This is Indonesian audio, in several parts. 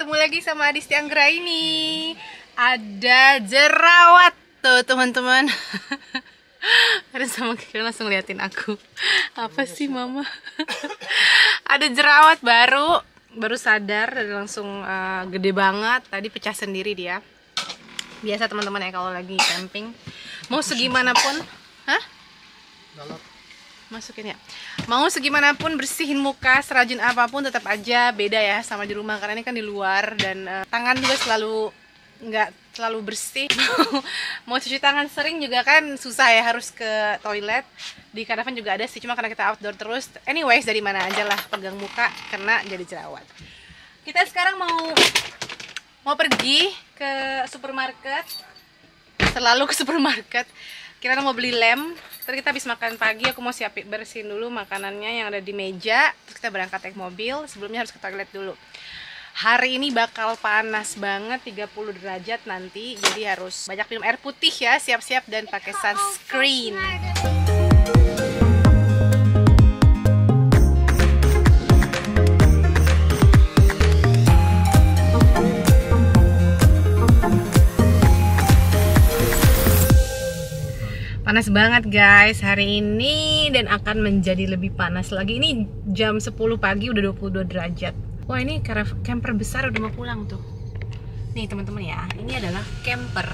ketemu lagi sama Adisti Anggra ini. Ada jerawat tuh teman-teman. Ada sama kira langsung liatin aku. Apa sih mama? Ada jerawat baru sadar dan langsung gede banget. Tadi pecah sendiri dia. Biasa teman-teman ya kalau lagi camping. Mau segimanapun, masukin ya. Mau segimanapun bersihin muka, serajin apapun tetap aja beda ya sama di rumah, karena ini kan di luar dan tangan juga nggak selalu bersih. Mau cuci tangan sering juga kan susah ya, harus ke toilet. Di Caravan juga ada sih, cuma karena kita outdoor terus. Anyways, dari mana aja lah pegang muka kena jadi jerawat. Kita sekarang mau pergi ke supermarket. Selalu ke supermarket. Kita mau beli lem. Terus kita habis makan pagi, aku mau bersihin dulu makanannya yang ada di meja. Terus kita berangkat naik mobil. Sebelumnya harus ke toilet dulu. Hari ini bakal panas banget, 30 derajat nanti. Jadi harus banyak minum air putih ya, siap-siap dan pakai sunscreen. Panas banget guys hari ini dan akan menjadi lebih panas lagi. Ini jam 10 pagi udah 22 derajat. Wah, ini camper besar udah mau pulang tuh. Nih teman-teman ya, ini adalah camper.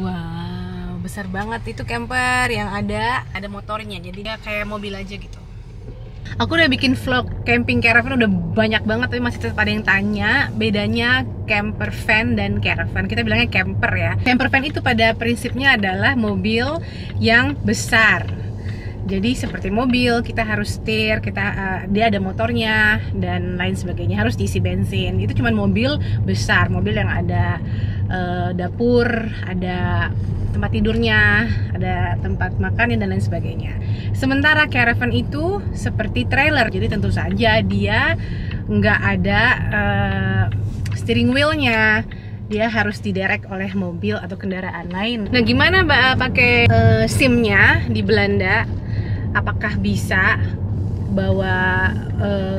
Wow, besar banget itu camper yang ada motornya. Jadi dia kayak mobil aja gitu. Aku udah bikin vlog camping caravan udah banyak banget, tapi masih tetap ada yang tanya bedanya camper van dan caravan. Kita bilangnya camper ya. Camper van itu pada prinsipnya adalah mobil yang besar. Jadi seperti mobil, kita harus setir, dia ada motornya dan lain sebagainya, harus diisi bensin. Itu cuma mobil besar, mobil yang ada dapur, ada tempat tidurnya, ada tempat makan dan lain sebagainya. Sementara caravan itu seperti trailer, jadi tentu saja dia nggak ada steering wheelnya. Dia harus diderek oleh mobil atau kendaraan lain. Nah, gimana pakai SIM-nya di Belanda? Apakah bisa bawa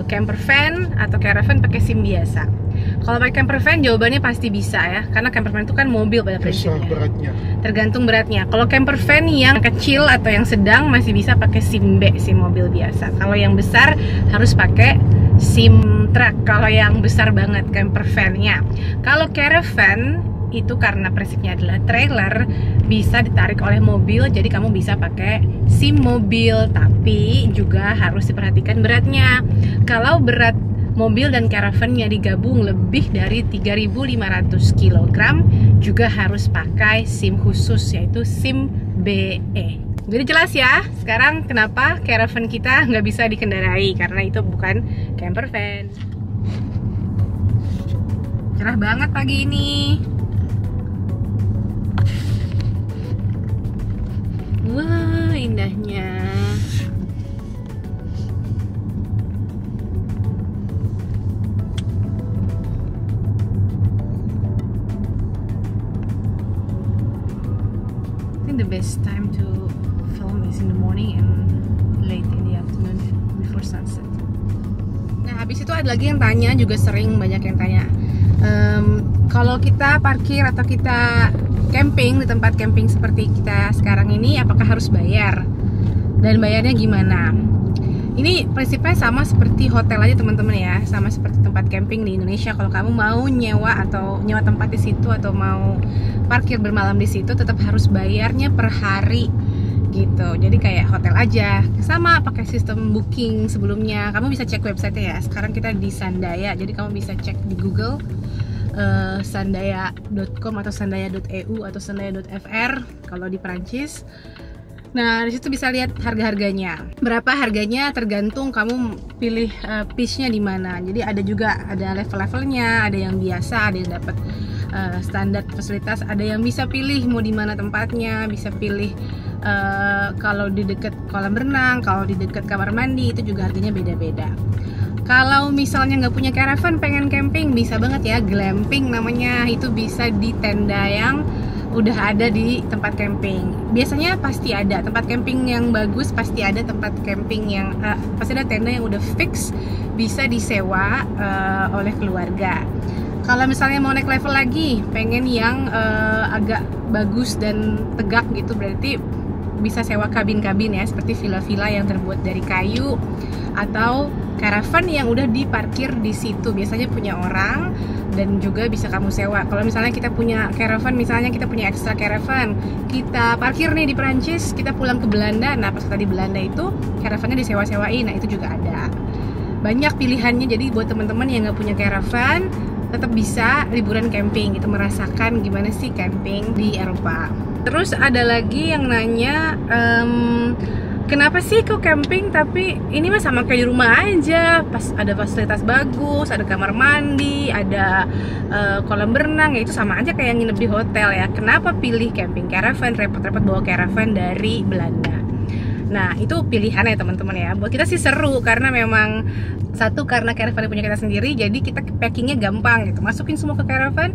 camper van atau caravan pakai SIM biasa? Kalau pakai camper van jawabannya pasti bisa ya, karena camper van itu kan mobil pada prinsipnya. Beratnya. Tergantung beratnya. Kalau camper van yang kecil atau yang sedang masih bisa pakai SIM B, SIM mobil biasa. Kalau yang besar harus pakai SIM truck. Kalau yang besar banget camper van-nya. Kalau caravan itu karena prinsipnya adalah trailer, bisa ditarik oleh mobil, jadi kamu bisa pakai SIM mobil, tapi juga harus diperhatikan beratnya. Kalau berat mobil dan caravannya digabung lebih dari 3.500 kg, juga harus pakai SIM khusus, yaitu SIM BE. Jadi jelas ya, sekarang kenapa caravan kita nggak bisa dikendarai, karena itu bukan camper van. Cerah banget pagi ini. Wah, indahnya. I think the best time to film is in the morning and late in the afternoon before sunset. Nah, habis itu ada lagi yang tanya, juga sering banyak yang tanya. Kalau kita parkir atau kita camping di tempat camping seperti kita sekarang ini, apakah harus bayar? Dan bayarnya gimana? Ini prinsipnya sama seperti hotel aja teman-teman ya, sama seperti tempat camping di Indonesia. Kalau kamu mau nyewa tempat di situ atau mau parkir bermalam di situ, tetap harus bayarnya per hari gitu. Jadi kayak hotel aja, sama pakai sistem booking sebelumnya. Kamu bisa cek website-nya ya. Sekarang kita di Sandaya, jadi kamu bisa cek di Google sandaya.com atau sandaya.eu atau sandaya.fr kalau di Prancis. Nah, di situ bisa lihat harga-harganya. Berapa harganya tergantung kamu pilih pitch-nya di mana. Jadi ada level-levelnya, ada yang biasa, ada yang dapat standar fasilitas, ada yang bisa pilih mau di mana tempatnya, bisa pilih kalau di dekat kolam renang, kalau di dekat kamar mandi, itu juga harganya beda-beda. Kalau misalnya nggak punya caravan, pengen camping, bisa banget ya, glamping namanya. Itu bisa di tenda yang udah ada di tempat camping. Biasanya pasti ada tempat camping yang bagus, pasti ada tempat camping yang pasti ada tenda yang udah fix bisa disewa oleh keluarga. Kalau misalnya mau naik level lagi, pengen yang agak bagus dan tegak gitu, berarti bisa sewa kabin-kabin ya, seperti villa-villa yang terbuat dari kayu atau caravan yang udah diparkir di situ. Biasanya punya orang dan juga bisa kamu sewa. Kalau misalnya kita punya caravan, misalnya kita punya extra caravan, kita parkir nih di Perancis, kita pulang ke Belanda, nah pas kita di Belanda itu caravannya disewa-sewain, nah itu juga ada. Banyak pilihannya, jadi buat teman-teman yang nggak punya caravan tetap bisa liburan camping gitu, merasakan gimana sih camping di Eropa. Terus ada lagi yang nanya, kenapa sih kok camping tapi ini mah sama kayak di rumah aja, pas ada fasilitas bagus, ada kamar mandi, ada kolam berenang, ya itu sama aja kayak nginep di hotel ya. Kenapa pilih camping caravan, repot-repot bawa caravan dari Belanda? Nah itu pilihan ya teman-teman ya. Buat kita sih seru karena memang satu, karena caravan punya kita sendiri, jadi kita packingnya gampang gitu, masukin semua ke caravan,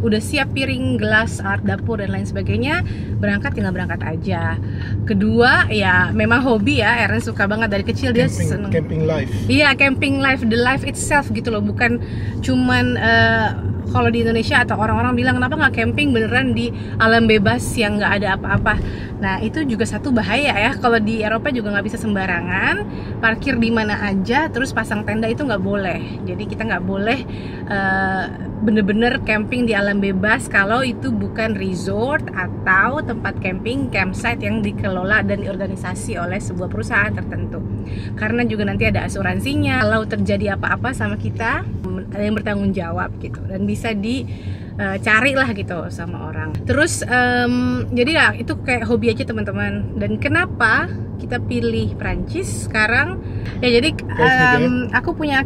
udah siap piring, gelas, alat dapur dan lain sebagainya, berangkat tinggal berangkat aja. Kedua ya memang hobi ya, Aaron suka banget dari kecil, dia seneng camping life. Iya, camping life, the life itself gitu loh, bukan cuman kalau di Indonesia atau orang-orang bilang kenapa nggak camping beneran di alam bebas yang nggak ada apa-apa. Nah itu juga satu bahaya ya, kalau di Eropa juga nggak bisa sembarangan parkir di mana aja, terus pasang tenda itu nggak boleh. Jadi kita nggak boleh bener-bener camping di alam bebas kalau itu bukan resort atau tempat camping, campsite yang dikelola dan diorganisasi oleh sebuah perusahaan tertentu. Karena juga nanti ada asuransinya, kalau terjadi apa-apa sama kita ada yang bertanggung jawab gitu, dan bisa dicari lah gitu sama orang. Terus jadi ya itu kayak hobi aja teman-teman. Dan kenapa kita pilih Prancis sekarang ya, jadi aku punya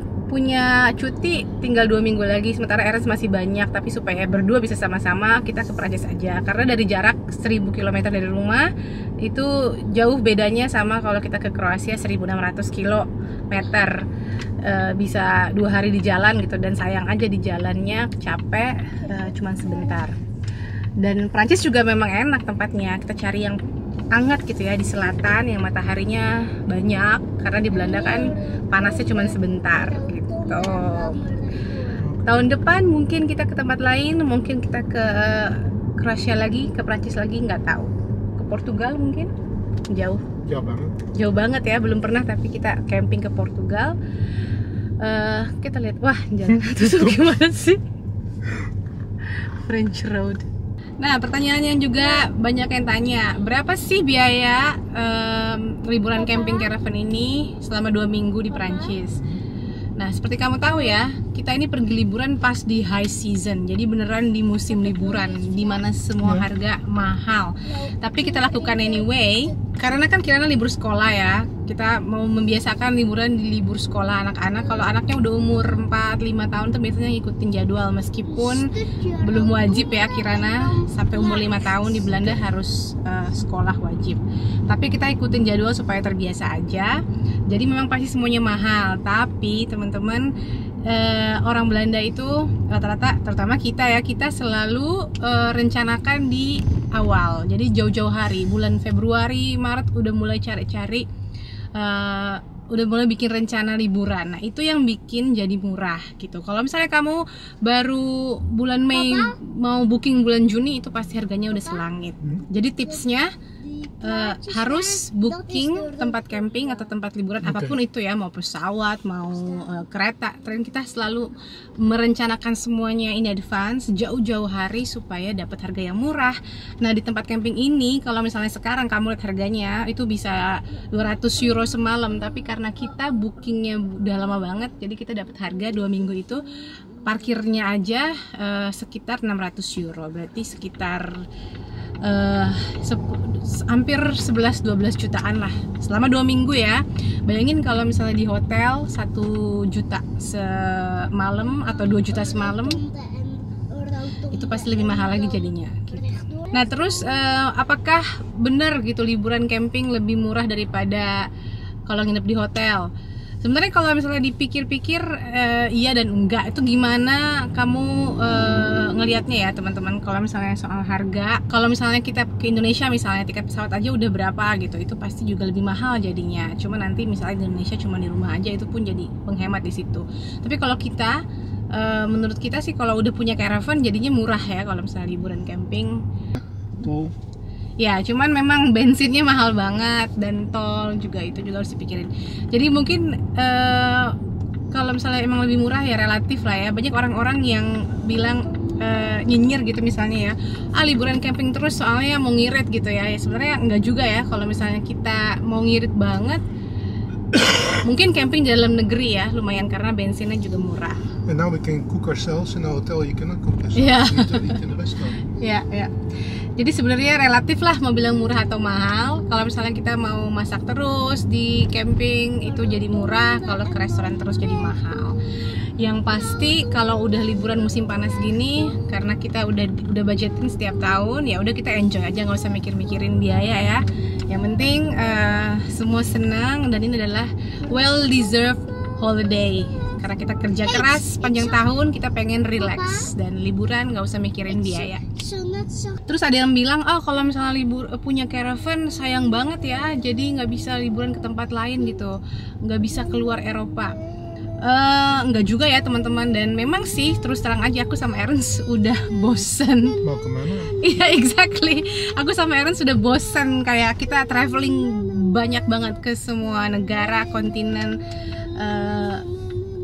cuti tinggal 2 minggu lagi, sementara Ernst masih banyak, tapi supaya berdua bisa sama-sama kita ke Prancis aja, karena dari jarak 1000 km dari rumah itu jauh bedanya sama kalau kita ke Kroasia 1600 km. Bisa 2 hari di jalan gitu, dan sayang aja di jalannya capek, cuman sebentar. Dan Prancis juga memang enak tempatnya, kita cari yang hangat gitu ya, di selatan yang mataharinya banyak, karena di Belanda kan panasnya cuman sebentar gitu. Tahun depan mungkin kita ke tempat lain, mungkin kita ke Kroasia lagi, ke Prancis lagi, nggak tahu. Ke Portugal mungkin, jauh banget ya, belum pernah, tapi kita camping ke Portugal. Kita lihat, wah jalan tutup gimana sih, French Road. Nah pertanyaan yang juga banyak yang tanya, berapa sih biaya liburan camping caravan ini selama 2 minggu di Prancis? Nah seperti kamu tahu ya, kita ini pergi liburan pas di high season, jadi beneran di musim liburan dimana semua harga mahal. Tapi kita lakukan anyway, karena kan kirana libur sekolah ya, kita mau membiasakan liburan di libur sekolah anak-anak. Kalau anaknya udah umur 4-5 tahun tuh biasanya ngikutin jadwal, meskipun belum wajib ya kirana, sampai umur 5 tahun di Belanda harus sekolah wajib. Tapi kita ikutin jadwal supaya terbiasa aja. Jadi memang pasti semuanya mahal, tapi teman-teman orang Belanda itu rata-rata, terutama kita ya, kita selalu rencanakan di awal. Jadi jauh-jauh hari, bulan Februari, Maret udah mulai cari-cari, udah mulai bikin rencana liburan. Nah itu yang bikin jadi murah gitu. Kalau misalnya kamu baru bulan Mei mau booking bulan Juni, itu pasti harganya udah selangit. Jadi tipsnya harus booking tempat camping atau tempat liburan apapun itu ya, mau pesawat, mau kereta, tren, kita selalu merencanakan semuanya in advance jauh-jauh hari supaya dapat harga yang murah. Nah di tempat camping ini kalau misalnya sekarang kamu lihat harganya itu bisa 200 euro semalam, tapi karena kita bookingnya udah lama banget, jadi kita dapat harga 2 minggu itu parkirnya aja sekitar 600 euro, berarti sekitar hampir 11-12 jutaan lah selama 2 minggu ya. Bayangin kalau misalnya di hotel 1 juta semalam atau 2 juta semalam, itu pasti lebih mahal lagi jadinya gitu. Nah terus apakah benar gitu liburan camping lebih murah daripada kalau nginep di hotel? Sebenarnya kalau misalnya dipikir-pikir iya dan enggak, itu gimana kamu ngelihatnya ya teman-teman. Kalau misalnya soal harga, kalau misalnya kita ke Indonesia misalnya tiket pesawat aja udah berapa gitu, itu pasti juga lebih mahal jadinya. Cuma nanti misalnya di Indonesia cuma di rumah aja, itu pun jadi penghemat di situ. Tapi kalau kita menurut kita sih kalau udah punya caravan jadinya murah ya kalau misalnya liburan camping. Tol. Ya, cuman memang bensinnya mahal banget dan tol juga itu juga harus dipikirin. Jadi mungkin kalau misalnya emang lebih murah ya relatif lah ya. Banyak orang-orang yang bilang nyinyir gitu misalnya ya, liburan camping terus soalnya mau ngirit gitu ya. Ya sebenarnya enggak juga ya. Kalau misalnya kita mau ngirit banget, mungkin camping di dalam negeri ya lumayan karena bensinnya juga murah. And now we can cook ourselves in a hotel. You cannot cook yourself. Yeah. You need to eat in the restaurant. Ya, ya. Jadi sebenarnya relatif lah mau bilang murah atau mahal. Kalau misalnya kita mau masak terus di camping itu jadi murah, kalau ke restoran terus jadi mahal. Yang pasti kalau udah liburan musim panas gini, karena kita udah budgeting setiap tahun, ya udah kita enjoy aja, nggak usah mikir-mikirin biaya ya. Yang penting semua senang dan ini adalah well deserved holiday. Karena kita kerja keras panjang tahun, kita pengen relax dan liburan nggak usah mikirin biaya. Terus ada yang bilang, kalau misalnya punya caravan sayang banget ya, jadi nggak bisa liburan ke tempat lain gitu, nggak bisa keluar Eropa. Nggak juga ya teman-teman, dan memang sih terus terang aja aku sama Ernst udah bosen. Mau kemana? Iya, exactly. Aku sama Ernst sudah bosen, kayak kita traveling banyak banget ke semua negara, kontinen,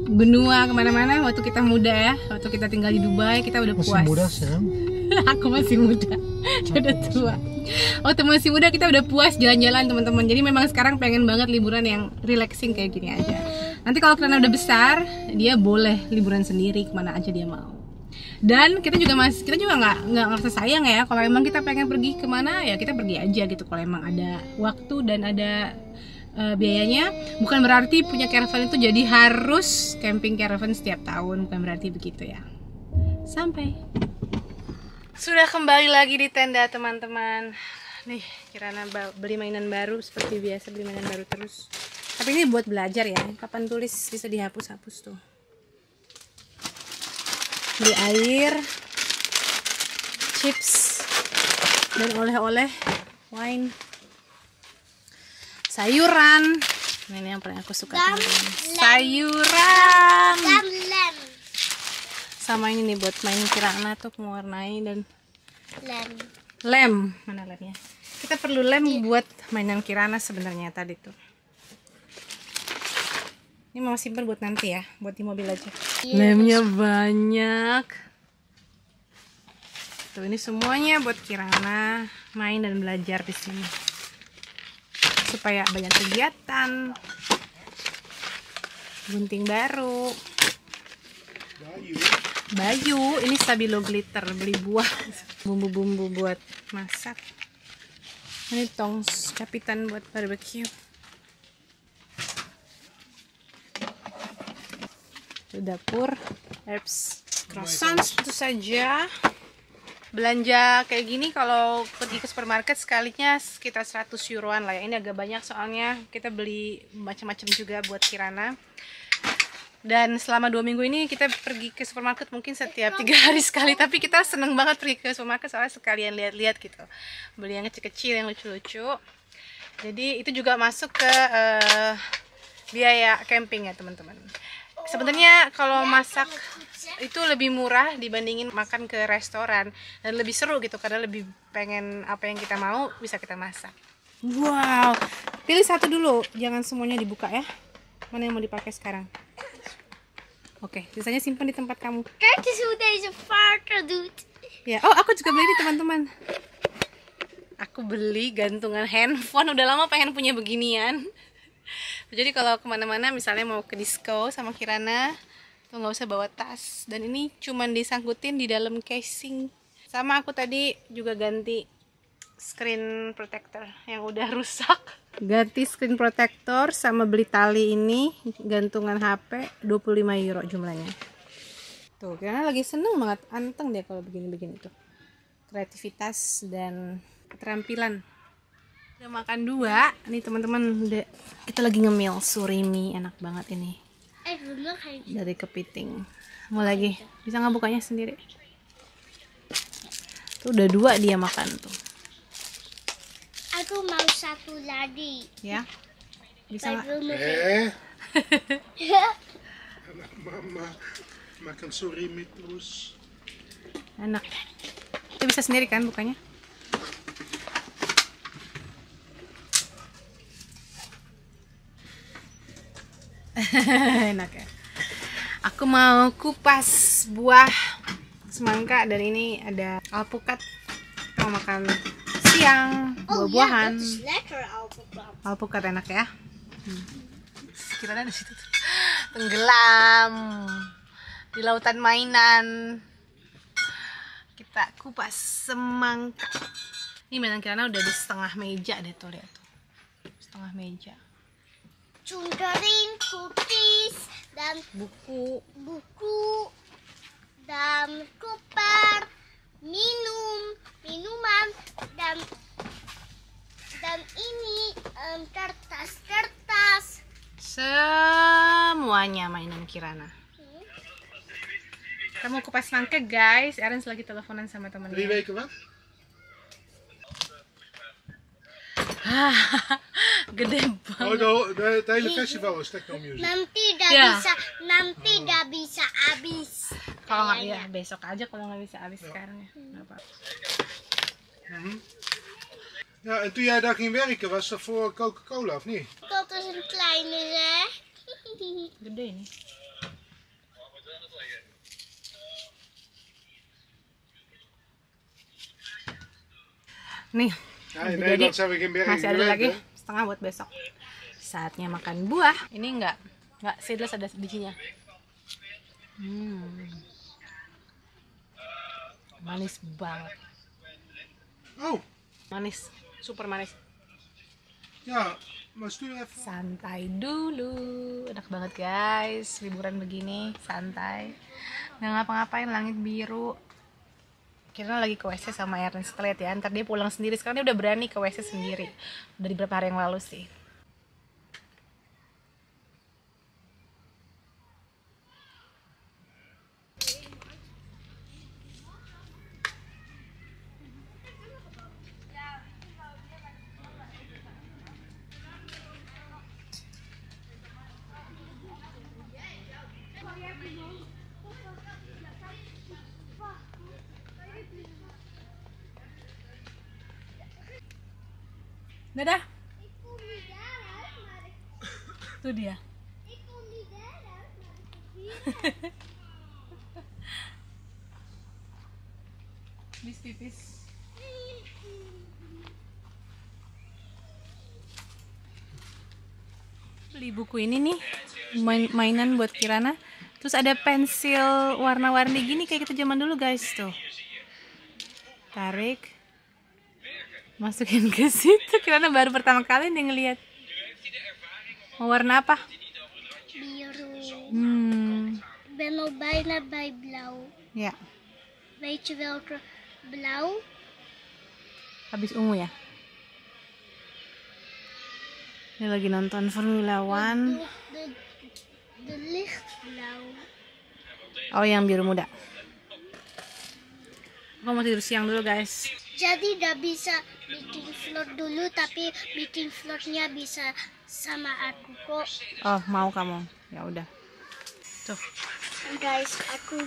benua, kemana-mana waktu kita muda ya. Waktu kita tinggal di Dubai kita udah puas. Masih muda sih. Aku masih muda, udah tua. Waktu masih muda kita udah puas jalan-jalan teman-teman. Jadi memang sekarang pengen banget liburan yang relaxing kayak gini aja. Nanti kalau Kirana udah besar, dia boleh liburan sendiri kemana aja dia mau. Dan kita juga nggak ngerasa sayang ya. Kalau emang kita pengen pergi kemana ya kita pergi aja gitu. Kalau emang ada waktu dan ada biayanya. Bukan berarti punya caravan itu jadi harus camping caravan setiap tahun, bukan berarti begitu ya. Sampai sudah kembali lagi di tenda teman-teman. Nih Kirana beli mainan baru, seperti biasa beli mainan baru terus. Tapi ini buat belajar ya, papan tulis bisa dihapus-hapus tuh. Beli air, chips, dan oleh-oleh, wine, sayuran. Nah, ini yang paling aku suka teman-teman. Sayuran. Sama ini nih buat main Kirana tuh mewarnai dan lem. Mana lemnya? Kita perlu lem buat mainan Kirana sebenarnya tadi tuh. Ini mau simpen buat nanti ya, buat di mobil aja. Lemnya banyak. Tuh ini semuanya buat Kirana main dan belajar di sini. Supaya banyak kegiatan. Gunting baru. Bayu, ini stabilo glitter, beli buah, bumbu-bumbu buat masak. Ini tongs kapitan buat barbecue. Itu dapur, herbs, croissant, itu saja. Belanja kayak gini kalau pergi ke supermarket sekalinya sekitar 100 euroan lah ya. Ini agak banyak soalnya kita beli macam-macam juga buat Kirana. Dan selama 2 minggu ini kita pergi ke supermarket mungkin setiap 3 hari sekali. Tapi kita seneng banget pergi ke supermarket soalnya sekalian lihat-lihat gitu. Beli yang kecil-kecil, yang lucu-lucu. Jadi itu juga masuk ke biaya camping ya teman-teman. Sebenarnya kalau masak itu lebih murah dibandingin makan ke restoran. Dan lebih seru gitu karena lebih pengen apa yang kita mau bisa kita masak. Wow, pilih satu dulu, jangan semuanya dibuka ya. Mana yang mau dipakai sekarang? Oke, sisanya simpan di tempat kamu. Kijk eens hoe deze varken doet. Ya, aku juga beli nih teman-teman. Aku beli gantungan handphone. Udah lama pengen punya beginian. Jadi kalau kemana-mana, misalnya mau ke disco sama Kirana, tuh nggak usah bawa tas. Dan ini cuman disangkutin di dalam casing. Sama aku tadi juga ganti screen protector yang udah rusak. Ganti screen protector sama beli tali ini gantungan HP 25 euro jumlahnya. Tuh, karena lagi seneng banget, anteng deh kalau begini-begini tuh. Kreativitas dan keterampilan. Udah makan 2. Nih teman-teman, kita lagi ngemil surimi, enak banget ini. Belum kayak Dari kepiting. Mau lagi? Bisa nggak bukanya sendiri? Tuh udah 2 dia makan tuh. aku mau 1 lagi. Ya. Bisa nggak? Belum Mama makan surimi terus. Enak. Itu bisa sendiri kan bukanya? Enak ya. Aku mau kupas buah semangka, dan ini ada alpukat. Kita mau makan siang buah-buahan. dat is lekker alpaca. Alpukat enak ya. Kita ada di situ tuh. Tenggelam di lautan mainan. Kita kupas semangka. Ini mainan Kirana udah di setengah meja deh tuh, lihat tuh. Setengah meja. Cungkering, cookies, dan Buku. buku, dan koper, minuman, dan ini kertas. Semuanya mainan Kirana. Kita mau kupas semangka guys. Aaron lagi teleponan sama 3 temennya. weken wat? Gede Oh, banget. het hele festival is techno-music. Nanti Ya. dah bisa habis. Kalau nggak ya besok aja, kalau nggak bisa habis sekarang ya. Nggak apa-apa. Ja, en toen jij daar ging werken, was dat voor Coca-Cola of niet? Dat is een kleine zeg. Gede ini. Nih, Ja, in jadi Nederland zijn we geen bergen masih ada gewend, lagi hè? setengah buat besok. Saatnya makan buah. Ini enggak seedless, ada bijinya. Manis banget. Oh, Manis, super manis. ja, maar stuur even. Santai dulu, enak banget guys, liburan begini, santai, nggak ngapa-ngapain, langit biru. Kirana lagi ke WC sama Ernest, lihat ya, ntar dia pulang sendiri. Sekarang dia udah berani ke WC sendiri, dari beberapa hari yang lalu sih. Dadah. Tuh dia. Pipis. Beli buku ini nih, mainan buat Kirana. Terus ada pensil warna-warni gini kayak kita zaman dulu guys tuh. Tarik, masukin ke situ. Kirana baru pertama kali nih ngeliat. Mau warna apa? Biru. Hmm, Ik ben al bijna bij blauw. ya. Weet je welke blauw? Habis ungu ya. Ini lagi nonton Formula One. De lichtblauw. Oh, yang biru muda. Aku mau tidur siang dulu guys. Jadi gak bisa bikin vlog dulu, tapi bikin vlognya bisa sama aku kok. Oh, mau kamu? Ya udah. Tuh. Guys, aku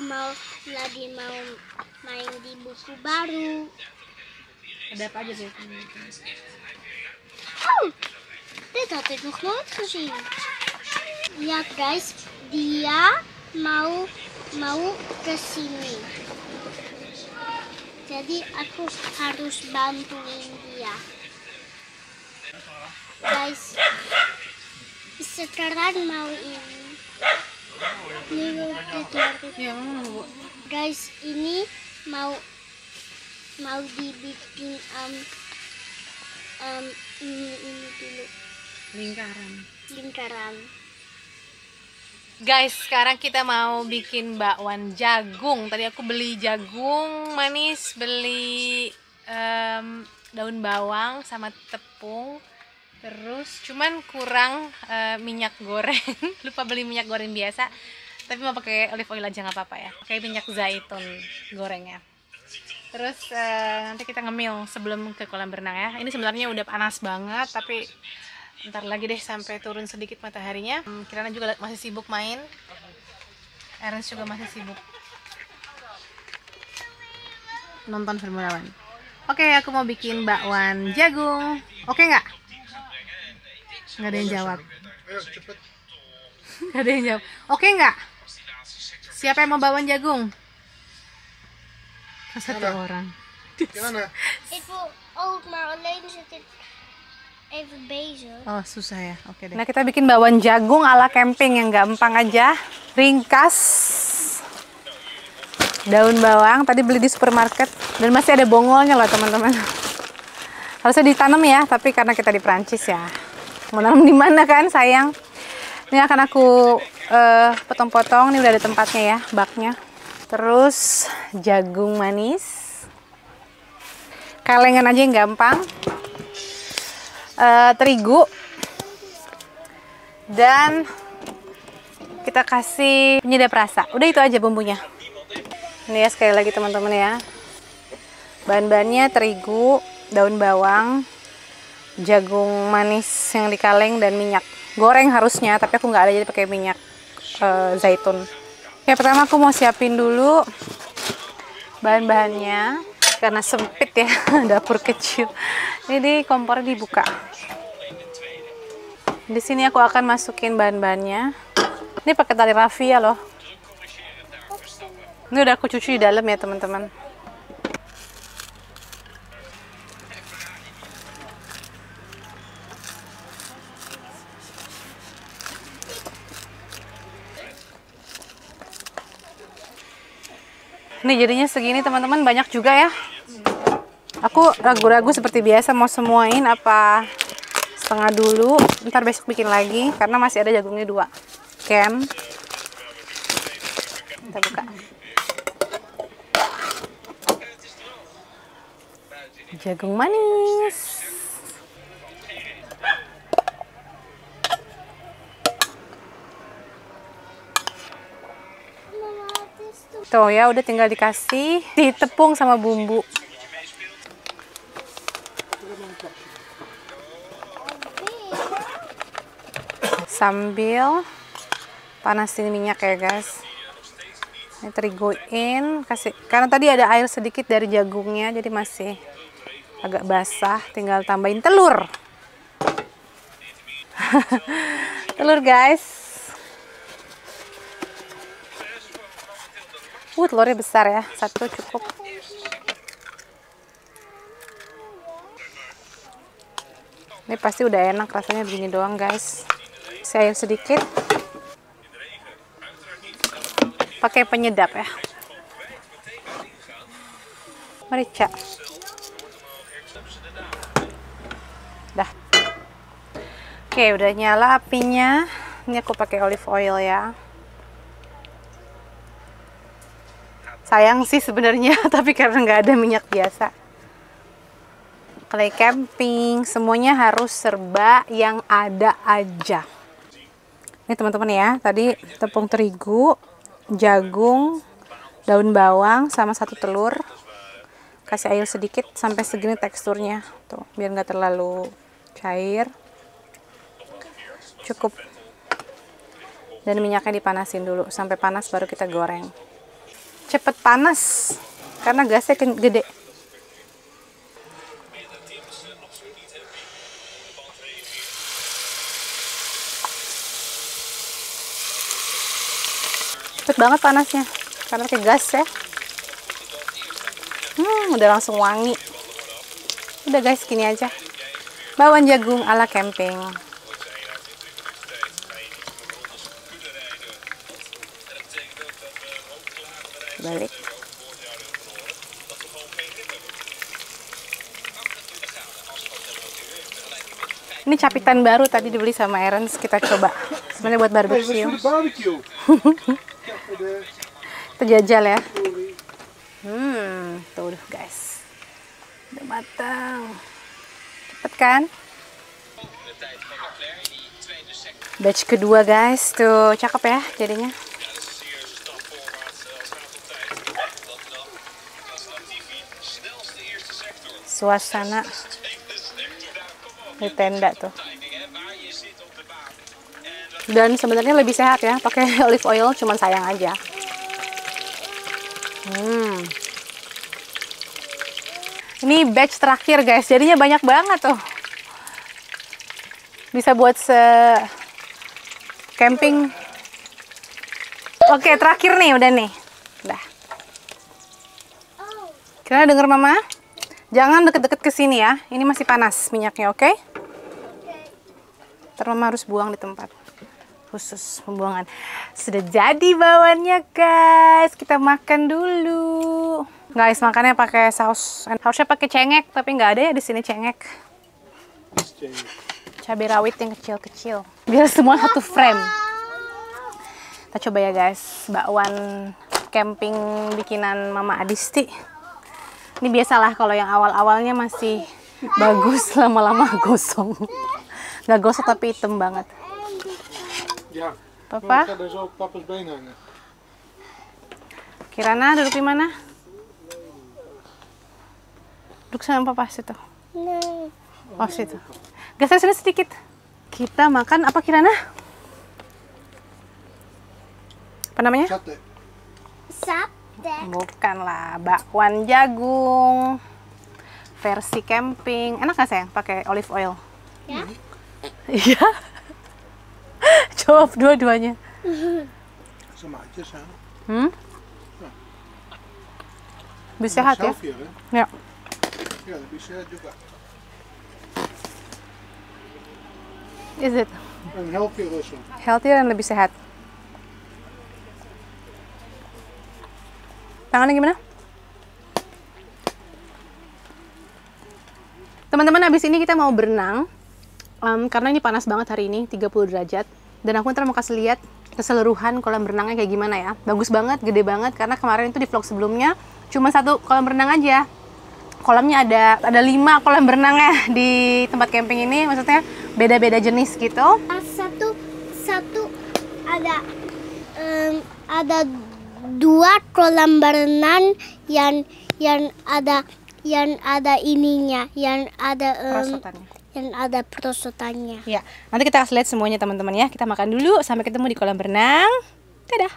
lagi mau main di buku baru. Ada apa aja deh? Oh, dit had ik nog nooit gezien. Ja guys, dia mau ke sini. Jadi aku harus bantuin dia. Guys, sekarang mau ini. Ya, mau. Guys, ini mau dibikin ini dulu lingkaran. Guys, sekarang kita mau bikin bakwan jagung. Tadi aku beli jagung manis, beli daun bawang sama tepung. Terus cuman kurang minyak goreng. Lupa beli minyak goreng biasa. Tapi mau pakai olive oil aja nggak apa-apa ya. Pakai minyak zaitun gorengnya. Terus nanti kita ngemil sebelum ke kolam berenang ya. Ini sebenarnya udah panas banget, tapi ntar lagi deh sampai turun sedikit mataharinya. Kirana juga masih sibuk main. Ernst juga masih sibuk nonton Formula One. Oke, aku mau bikin bakwan jagung. Oke nggak? Nggak ada yang jawab. Nggak ada yang jawab. Oke nggak? Siapa yang mau bakwan jagung? Satu orang. Gimana? Ik wil ook, maar alleen zit ik even bezig. Oh, susah ya. Oke deh. Nah, kita bikin bakwan jagung ala camping yang gampang aja. Ringkas. Daun bawang tadi beli di supermarket dan masih ada bongolnya loh, teman-teman. Harusnya ditanam ya, tapi karena kita di Prancis ya. Mau nanam di mana kan, sayang. Ini akan aku potong-potong. Ini udah ada tempatnya ya, baknya. Terus jagung manis, kalengan aja yang gampang, terigu, dan kita kasih penyedap rasa. Udah itu aja bumbunya. Ini ya sekali lagi teman-teman ya. Bahan-bahannya terigu, daun bawang, jagung manis yang dikaleng, dan minyak goreng harusnya, tapi aku nggak ada jadi pakai minyak zaitun. Ya, pertama aku mau siapin dulu bahan-bahannya karena sempit ya, dapur kecil. Jadi kompornya dibuka. Di sini aku akan masukin bahan-bahannya. Ini pakai tali rafia loh. Ini udah aku cuci di dalam ya teman-teman. Ini jadinya segini teman-teman, banyak juga ya. Aku ragu-ragu seperti biasa mau semuain apa setengah dulu. Ntar besok bikin lagi karena masih ada jagungnya 2 can. Kita buka. Jagung manis. Tuh ya, udah tinggal dikasih tepung sama bumbu. Sambil panasin minyak ya guys. Ini teriguin, kasih karena tadi ada air sedikit dari jagungnya, jadi masih agak basah. Tinggal tambahin telur. Telur guys. Telurnya besar ya, 1 cukup. Ini pasti udah enak rasanya begini doang guys. Kasih air sedikit. Pakai penyedap ya. Merica. Dah. Oke, udah nyala apinya. Ini aku pakai olive oil ya. Sayang sih sebenarnya, tapi karena nggak ada minyak biasa. Kalau camping, semuanya harus serba yang ada aja. Ini teman-teman ya, tadi tepung terigu, jagung, daun bawang, sama 1 telur. Kasih air sedikit sampai segini teksturnya, tuh, biar nggak terlalu cair. Cukup. Dan minyaknya dipanasin dulu, sampai panas baru kita goreng. Cepet panas karena gasnya gede. Cepet banget panasnya karena pakai gas ya. Udah langsung wangi. Udah guys, gini aja. Bakwan jagung ala camping. Balik. Ini capitan baru tadi dibeli sama Ernst, kita coba. Sebenarnya buat barbecue. Kita jajal ya. Tuh guys. Udah matang. Cepet kan? Batch kedua guys, tuh cakep ya jadinya. Suasana di tenda tuh. Dan sebenarnya lebih sehat ya, pakai olive oil, cuman sayang aja. Ini batch terakhir guys, jadinya banyak banget tuh. Bisa buat camping. Oke, terakhir nih, udah nih. Udah. Kira denger mama? Jangan deket-deket ke sini ya. Ini masih panas minyaknya, oke? Ntar mama harus buang di tempat khusus pembuangan. Sudah jadi bawannya guys. Kita makan dulu. Guys, makannya pakai saus. Harusnya pakai cengek, tapi nggak ada ya di sini cengek. Cabai rawit yang kecil-kecil. Biar semua satu frame. Kita coba ya guys, bakwan camping bikinan Mama Adisti. Ini biasalah kalau yang awal-awalnya masih bagus, lama-lama gosong. Nggak gosong tapi hitam banget. Ja. Papa? Ik ga dus op papa's been hangen. Kirana duduk di mana? Duduk sama papa situ. Oh situ. Geser sini sedikit. Kita makan apa Kirana? Apa namanya? Sate. Sate. Bukan lah, bakwan jagung. Versi camping. Enak nggak sayang pakai olive oil? Ya. Iya. Jawab dua-duanya. Sama aja sih. Lebih sehat ya? Healthier, hè? Ya. Ja, lebih sehat juga. Is it? En healthier also. Healthier dan lebih sehat. Tangannya gimana? Teman-teman, habis ini kita mau berenang. Karena ini panas banget hari ini, 30 derajat. Dan aku ntar mau kasih lihat keseluruhan kolam renangnya kayak gimana ya. Bagus banget, gede banget, karena kemarin itu di vlog sebelumnya cuma satu kolam renang aja. Kolamnya ada 5 kolam berenangnya di tempat camping ini, maksudnya beda-beda jenis gitu. Satu ada 2 kolam berenang yang ada ininya, yang ada Perosotannya. yang ada perosotannya. Ya, nanti kita kasih lihat semuanya teman-teman ya. Kita makan dulu, sampai ketemu di kolam renang. Dadah.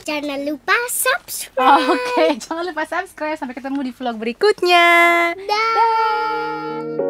Jangan lupa subscribe. Oke, jangan lupa subscribe. Sampai ketemu di vlog berikutnya. Dah.